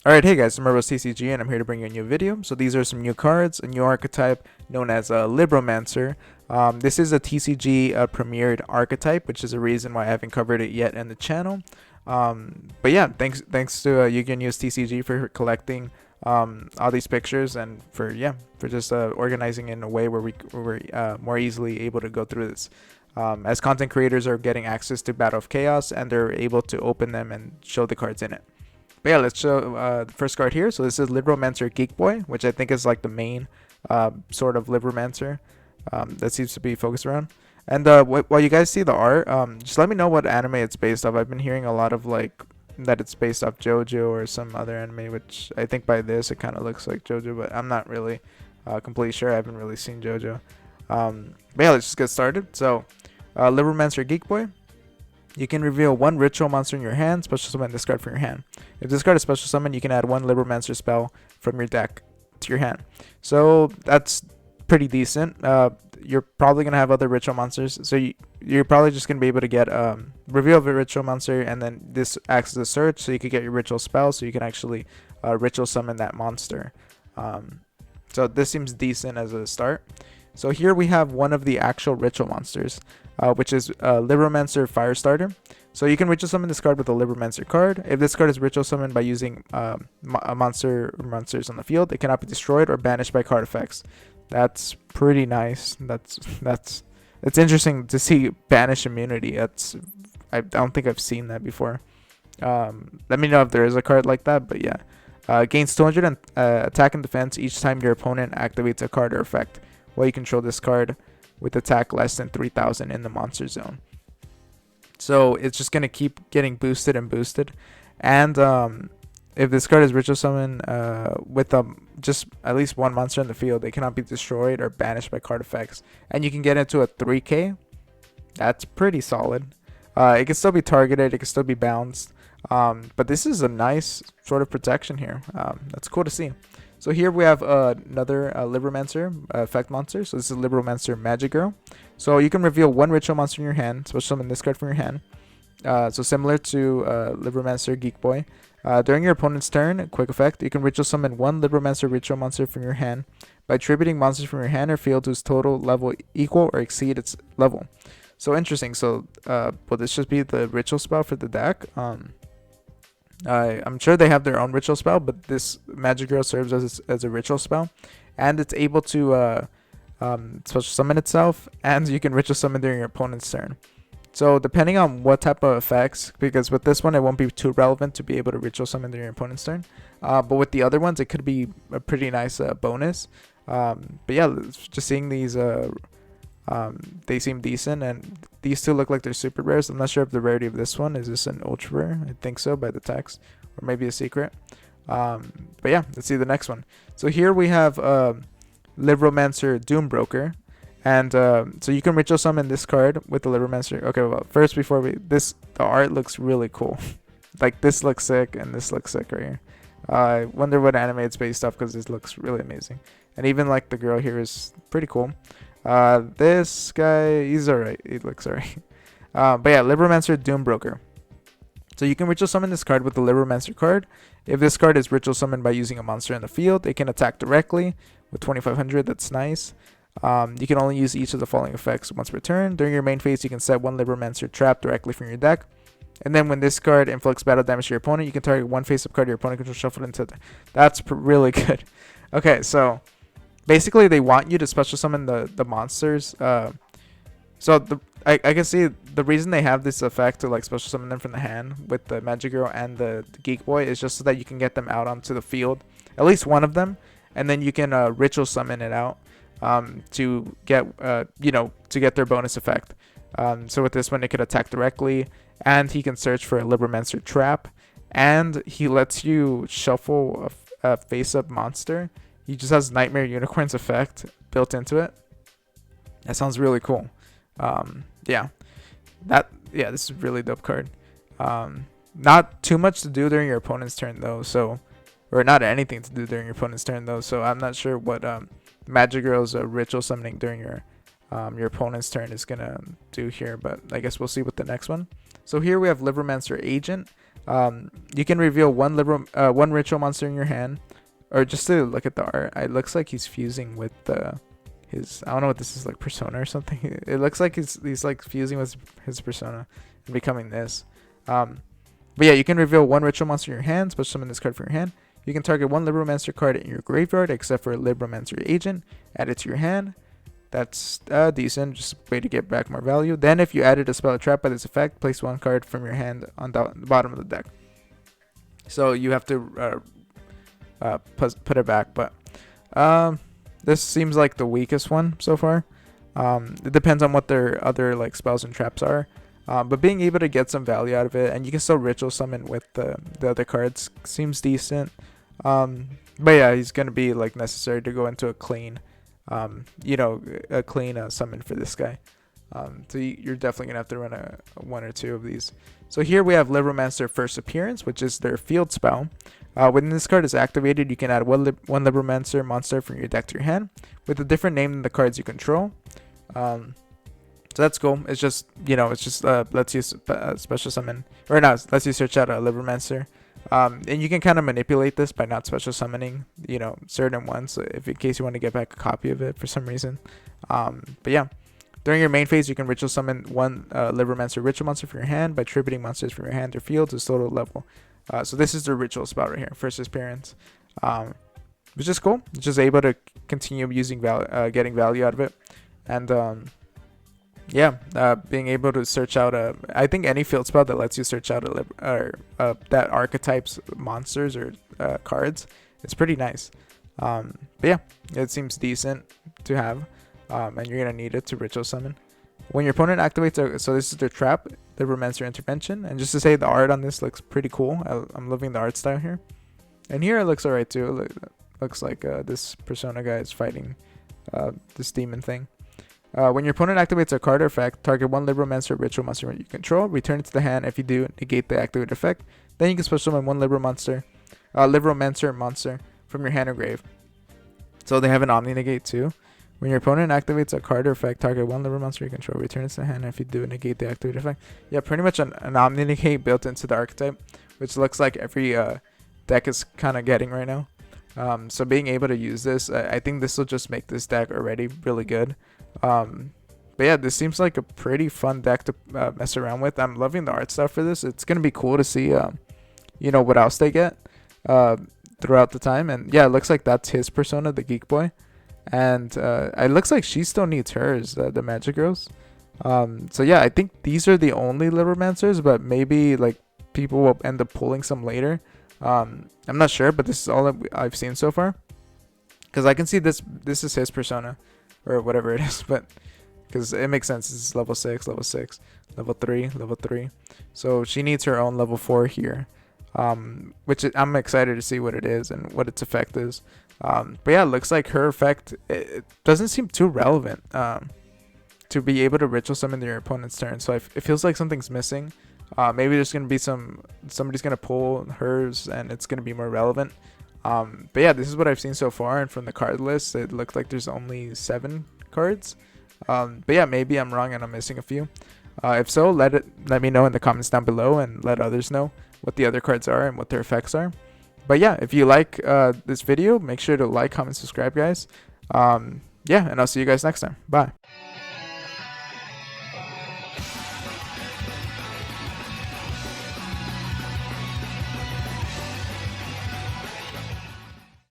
Alright, hey guys, I'm TCG and I'm here to bring you a new video. So these are some new cards, a new archetype known as Libromancer. This is a TCG premiered archetype, which is a reason why I haven't covered it yet in the channel. But yeah, thanks to Yugioh TCG for collecting all these pictures and for just organizing in a way where we're more easily able to go through this. As content creators are getting access to Battle of Chaos and they're able to open them and show the cards in it. But yeah, let's show the first card here. So this is Libromancer Geek Boy, which I think is like the main sort of Libromancer that seems to be focused around. And while you guys see the art, just let me know what anime it's based off. I've been hearing a lot of like that it's based off JoJo or some other anime, which I think by this it kind of looks like JoJo, but I'm not really completely sure. I haven't really seen JoJo. But yeah, let's just get started. So Libromancer Geek Boy. You can reveal one ritual monster in your hand, special summon this card from your hand. If this card is special summon, you can add one Libromancer spell from your deck to your hand. So that's pretty decent. You're probably going to have other ritual monsters, so you're probably just going to be able to get reveal of a ritual monster, and then this acts as a search, so you could get your ritual spell, so you can actually ritual summon that monster. So this seems decent as a start. So here we have one of the actual ritual monsters, which is Libromancer Firestarter. So you can ritual summon this card with a Libromancer card. If this card is ritual summoned by using a monster or monsters on the field, it cannot be destroyed or banished by card effects. That's pretty nice. It's interesting to see banish immunity. I don't think I've seen that before. Let me know if there is a card like that, but yeah. Gains 200 attack and defense each time your opponent activates a card or effect, while you control this card with attack less than 3,000 in the monster zone. So it's just going to keep getting boosted and boosted. And if this card is ritual summon with just at least one monster in the field, they cannot be destroyed or banished by card effects. And you can get into a 3k. That's pretty solid. It can still be targeted. It can still be bounced. But this is a nice sort of protection here. That's cool to see. So here we have another Libromancer effect monster. So this is Libromancer Magic Girl. So you can reveal one ritual monster in your hand, special summon this card from your hand. So similar to Libromancer Geek Boy. During your opponent's turn, quick effect, you can ritual summon one Libromancer ritual monster from your hand by attributing monsters from your hand or field whose total level equal or exceed its level. So interesting. So will this just be the ritual spell for the deck? I'm sure they have their own ritual spell, but this Magic Girl serves as a ritual spell, and it's able to special summon itself, and you can ritual summon during your opponent's turn. So depending on what type of effects, because with this one it won't be too relevant to be able to ritual summon during your opponent's turn, but with the other ones it could be a pretty nice bonus. But yeah, just seeing these they seem decent, and these two look like they're super rares. I'm not sure if the rarity of this one is this an ultra rare. I think so by the text, or maybe a secret. But yeah, let's see the next one. So here we have Libromancer Doombroker, and so you can ritual summon this card with the Libromancer. Okay, well first before the art looks really cool. Like this looks sick and this looks sick right here. I wonder what anime it's based off, because this looks really amazing, and even like the girl here is pretty cool. This guy, he's alright. He looks alright. But yeah, Libromancer Doombroker. So you can ritual summon this card with the Libromancer card. If this card is ritual summoned by using a monster in the field, it can attack directly with 2500. That's nice. You can only use each of the following effects once per turn. During your main phase, you can set one Libromancer trap directly from your deck. And then when this card inflicts battle damage to your opponent, you can target one face-up card your opponent controls shuffled into it. That's really good. Okay, so basically they want you to special summon the monsters. So I can see the reason they have this effect to like special summon them from the hand with the Magic Girl and the Geek Boy is just so that you can get them out onto the field, at least one of them, and then you can ritual summon it out to get to get their bonus effect. So with this one, it could attack directly, and he can search for a Libromancer trap, and he lets you shuffle a face-up monster. He just has Nightmare Unicorn's effect built into it. That sounds really cool. Yeah, this is a really dope card. Not too much to do during your opponent's turn though, or not anything to do during your opponent's turn though. So I'm not sure what Magic Girl's ritual summoning during your opponent's turn is gonna do here, but I guess we'll see with the next one. So here we have Libromancer Agent. You can reveal one ritual monster in your hand, or just to look at the art, it looks like he's fusing with his, I don't know what this is, like persona or something. It looks like he's like fusing with his persona and becoming this. But yeah, you can reveal one ritual monster in your hand, special summon this card from your hand. You can target one Libromancer card in your graveyard, except for a Libromancer agent. Add it to your hand. That's decent, just a way to get back more value. Then if you added a spell or trap by this effect, place one card from your hand on the bottom of the deck. So you have to put it back, but this seems like the weakest one so far. It depends on what their other like spells and traps are. But being able to get some value out of it, and you can still ritual summon with the other cards, seems decent. But yeah, he's gonna be like necessary to go into a clean, a clean summon for this guy. So you're definitely gonna have to run a one or two of these. So here we have Libromancer First Appearance, which is their field spell. When this card is activated, you can add one Libromancer monster from your deck to your hand with a different name than the cards you control. So that's cool. It's just, lets you special summon, or not, lets you search out a Libromancer. And you can kind of manipulate this by not special summoning, certain ones, if in case you want to get back a copy of it for some reason. But yeah, during your main phase, you can ritual summon one Libromancer ritual monster from your hand by tributing monsters from your hand or field to total level. So this is the ritual spell right here, First Appearance, which is cool. It's just able to continue using getting value out of it, and being able to search out I think any field spell that lets you search out that archetypes monsters or cards, it's pretty nice. But yeah, it seems decent to have, and you're gonna need it to ritual summon. When your opponent activates so this is their trap, the Libromancer intervention, and just to say the art on this looks pretty cool. I'm loving the art style here, and here it looks alright too. Looks like this persona guy is fighting this demon thing. When your opponent activates a card or effect, target one Libromancer ritual monster you control, return it to the hand. If you do, negate the activated effect. Then you can special summon one Libromancer monster from your hand or grave. So they have an Omni Negate too. When your opponent activates a card or effect, target one Libromancer you control, return it to the hand. If you do, negate the activated effect. Yeah, pretty much an Omni Negate built into the archetype, which looks like every deck is kind of getting right now. So being able to use this, I think this will just make this deck already really good. But yeah, this seems like a pretty fun deck to mess around with. I'm loving the art stuff for this. It's gonna be cool to see what else they get throughout the time. And yeah, it looks like that's his persona, the Geek Boy, and it looks like she still needs hers, the Magic Girls. So yeah, I think these are the only Libromancers, but maybe like people will end up pulling some later. I'm not sure, but this is all that I've seen so far, because I can see this is his persona or whatever it is, but because it makes sense. This is level 6, level 6, level 3, level 3. So she needs her own level 4 here, which I'm excited to see what it is and what its effect is. But yeah, it looks like her effect, it doesn't seem too relevant to be able to ritual summon your opponent's turn. So it feels like something's missing. Maybe there's gonna be somebody's gonna pull hers and it's gonna be more relevant. But yeah, this is what I've seen so far, and from the card list, it looked like there's only 7 cards. But yeah, maybe I'm wrong and I'm missing a few. If so, let me know in the comments down below, and let others know what the other cards are and what their effects are. But yeah, if you like this video, make sure to like, comment, subscribe, guys. Yeah, and I'll see you guys next time. Bye.